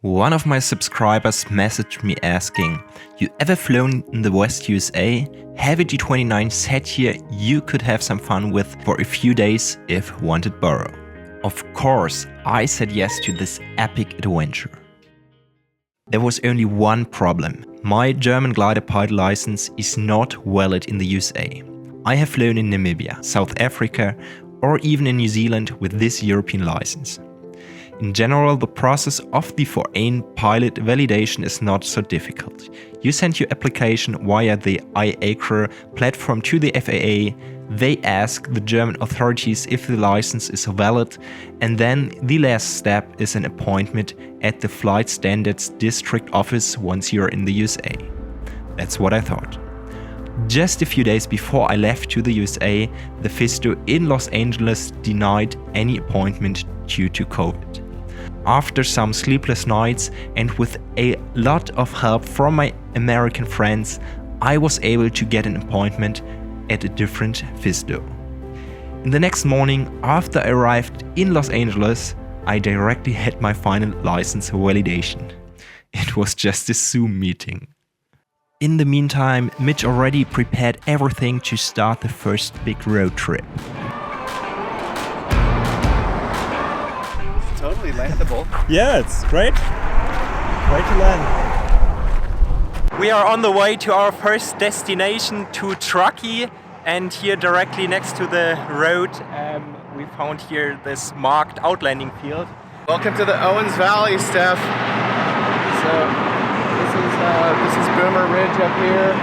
One of my subscribers messaged me asking, you ever flown in the West USA? Have a G29 set here you could have some fun with for a few days if wanted borrow. Of course, I said yes to this epic adventure. There was only one problem. My German glider pilot license is not valid in the USA. I have flown in Namibia, South Africa, or even in New Zealand with this European license. In general, the process of the foreign pilot validation is not so difficult. You send your application via the iACRE platform to the FAA, they ask the German authorities if the license is valid, and then the last step is an appointment at the Flight Standards District Office once you're in the USA. That's what I thought. Just a few days before I left to the USA, the FISTO in Los Angeles denied any appointment due to COVID. After some sleepless nights and with a lot of help from my American friends, I was able to get an appointment at a different FISTO. In the next morning, after I arrived in Los Angeles, I directly had my final license validation. It was just a Zoom meeting. In the meantime, Mitch already prepared everything to start the first big road trip. It's totally landable. Yeah, it's great. Great to land. We are on the way to our first destination, to Truckee, and here directly next to the road we found here this marked outlanding field. Welcome to the Owens Valley, Steph. So this is Boomer Ridge up here,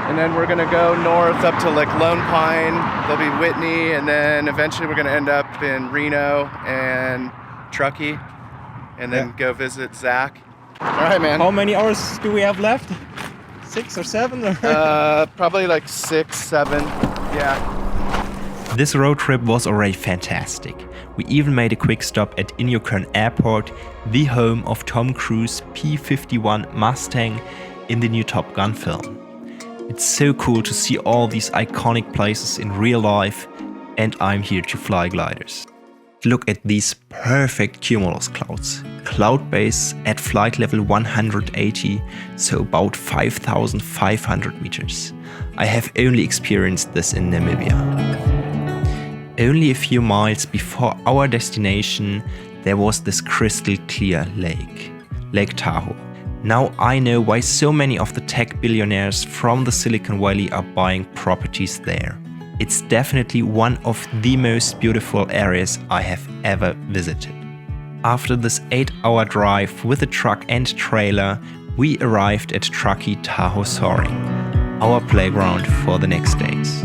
and then we're gonna go north up to like Lone Pine. There'll be Whitney, and then eventually we're gonna end up in Reno and Truckee, and then go visit Zach. All right, man. How many hours do we have left? 6 or 7? Probably like 6, 7. Yeah. This road trip was already fantastic. We even made a quick stop at Inyokern Airport, the home of Tom Cruise's P-51 Mustang in the new Top Gun film. It's so cool to see all these iconic places in real life, and I'm here to fly gliders. Look at these perfect cumulus clouds. Cloud base at flight level 180, so about 5,500 meters. I have only experienced this in Namibia. Only a few miles before our destination, there was this crystal clear lake, Lake Tahoe. Now I know why so many of the tech billionaires from the Silicon Valley are buying properties there. It's definitely one of the most beautiful areas I have ever visited. After this 8-hour drive with a truck and trailer, we arrived at Truckee Tahoe Soaring, our playground for the next days.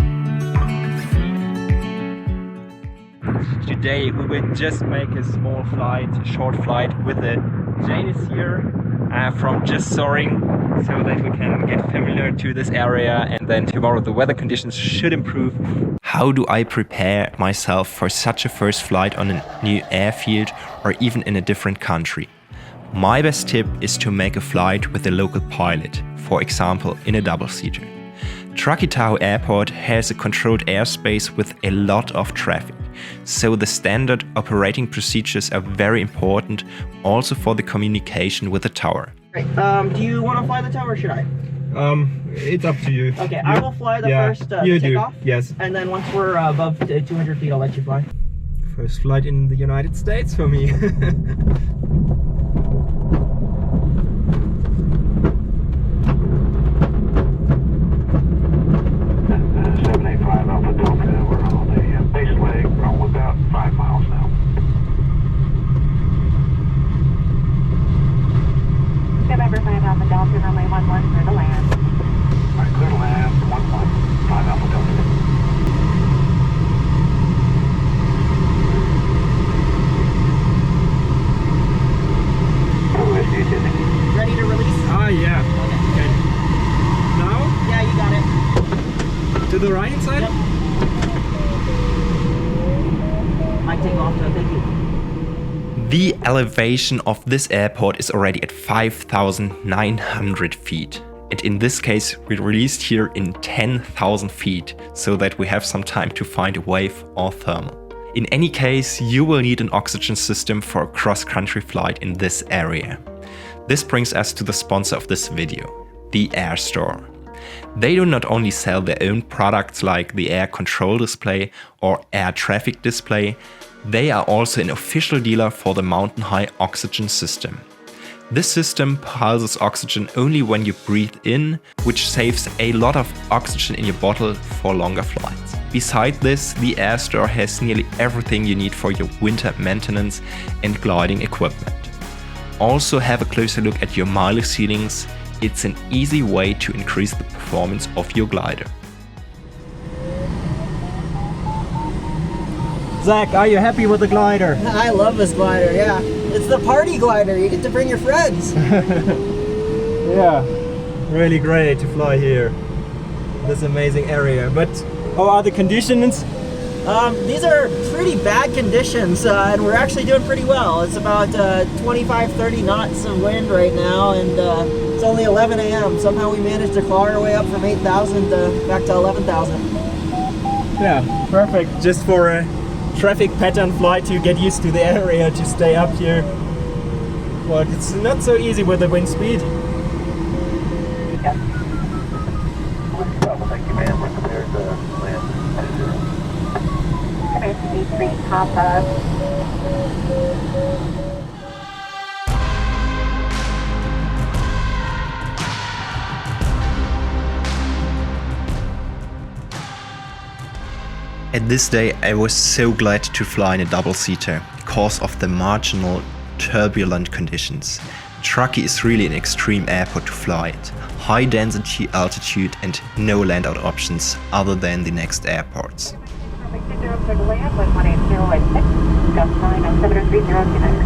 Today we will just make a small flight, a short flight with the Janus here from just soaring, so that we can get familiar to this area, and then tomorrow the weather conditions should improve. How do I prepare myself for such a first flight on a new airfield or even in a different country? My best tip is to make a flight with a local pilot, for example in a double-seater. Truckee Tahoe Airport has a controlled airspace with a lot of traffic, so the standard operating procedures are very important also for the communication with the tower. Right. Do you want to fly the tower or should I? It's up to you. Okay, I will fly the first takeoff. Yes. And then once we're above 200 feet, I'll let you fly. First flight in the United States for me. November 5 Alpha Delta, runway 11, clear to land. Alright, clear to land, 11, 5 Alpha Delta. Ready to release? Ah, yeah. Okay. Now? Yeah, you got it. To the right side? Yep. Might take off to thank you. The elevation of this airport is already at 5,900 feet. And in this case, we released here in 10,000 feet, so that we have some time to find a wave or thermal. In any case, you will need an oxygen system for a cross-country flight in this area. This brings us to the sponsor of this video, the Air Store. They do not only sell their own products like the air control display or air traffic display, they are also an official dealer for the Mountain High oxygen system. This system pulses oxygen only when you breathe in, which saves a lot of oxygen in your bottle for longer flights. Besides this, the Air Store has nearly everything you need for your winter maintenance and gliding equipment. Also have a closer look at your mileage ceilings. It's an easy way to increase the performance of your glider. Zach, are you happy with the glider? I love this glider, yeah. It's the party glider. You get to bring your friends. Yeah, really great to fly here. This amazing area. But how are the conditions? These are pretty bad conditions, and we're actually doing pretty well. It's about 25-30 knots of wind right now, and it's only 11 a.m. Somehow we managed to claw our way up from 8,000 back to 11,000. Yeah, perfect. Just for a traffic pattern flight to get used to the area, to stay up here. But it's not so easy with the wind speed. Yes. Thank you, man. We're prepared to land at 0. Command to B3 Papa. At this day I was so glad to fly in a double-seater because of the marginal turbulent conditions. Truckee is really an extreme airport to fly at. High density altitude and no land-out options other than the next airports. Perfect. 0 for the land, 1180 at 6. Gust 9 on 7030 connect.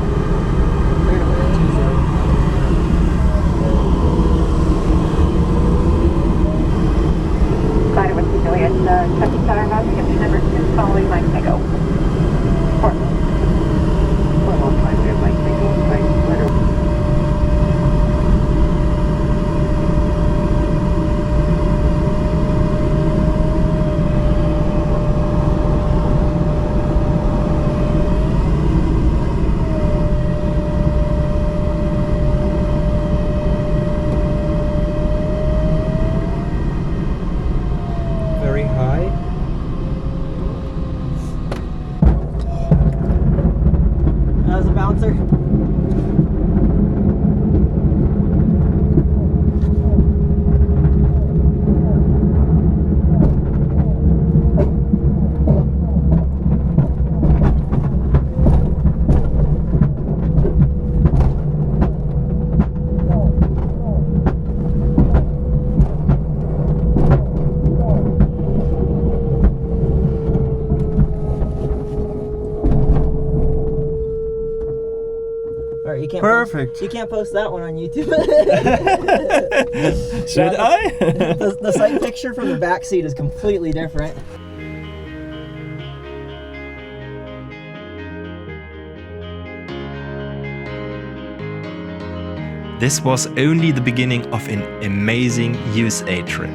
Glider with Juliet, Chucky Star, Navigation number 2, following Mike Nego. 4. Well, time there, Mike Nego, right, glider. Very high. As a bouncer. Alright, you can't Perfect. you can't post that one on YouTube. Should I? The sight picture from the back seat is completely different. This was only the beginning of an amazing USA trip.